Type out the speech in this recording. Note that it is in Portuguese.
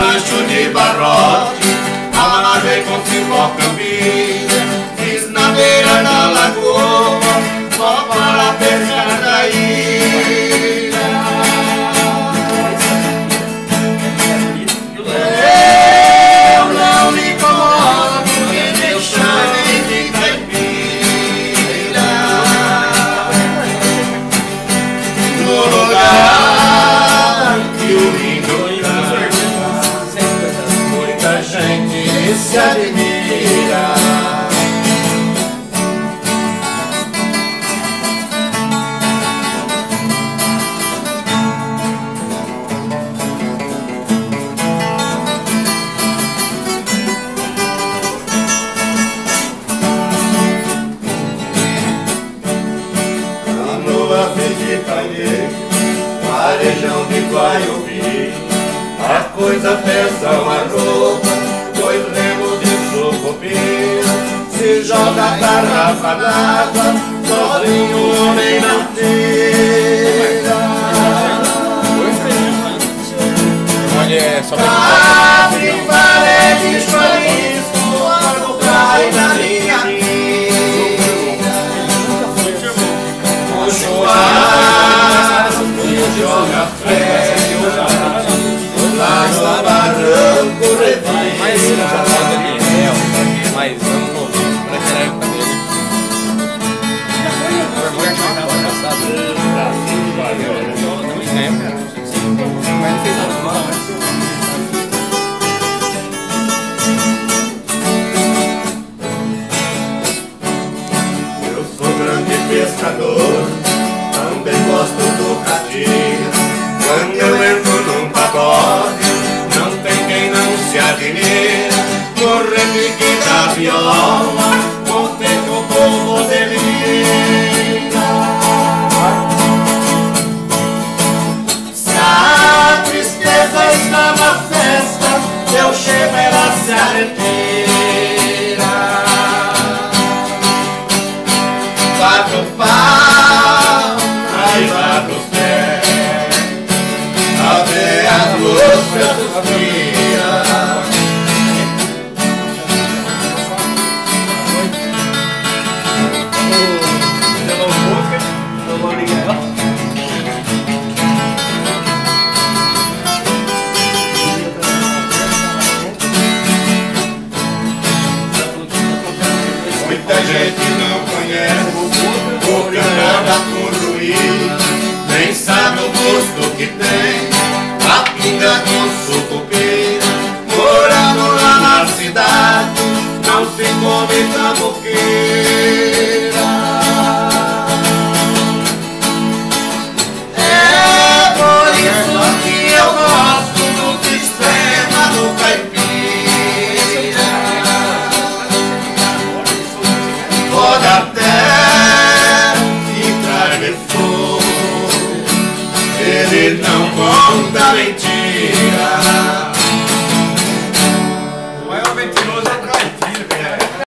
rancho de barrote, amarrei com cipó campina, fiz na beira da lagoa, só para pescar da ilha. Eu não me incomodo em me chamem de caipira, no lugar que o lindo muita gente se admira. Canoa de Calheiro, varejão de Guaiubi, a coisa pesa uma roupa, dois remos de sucupira, se joga a garrafa d'água, sozinho o homem não tira. Capivara é bicho arisco, quando cai na minha vida, o chuaço joga freio, lá no barranco revira. Mas vamos ouvir pra tirar o cabelo. Mas fez normal. Eu sou grande pescador, também gosto do catinho. Quando eu entro num pagode, não tem quem não se admira. No repique da viola, contei que o povo delira. Se a tristeza está na festa, eu chego ela se arrepia.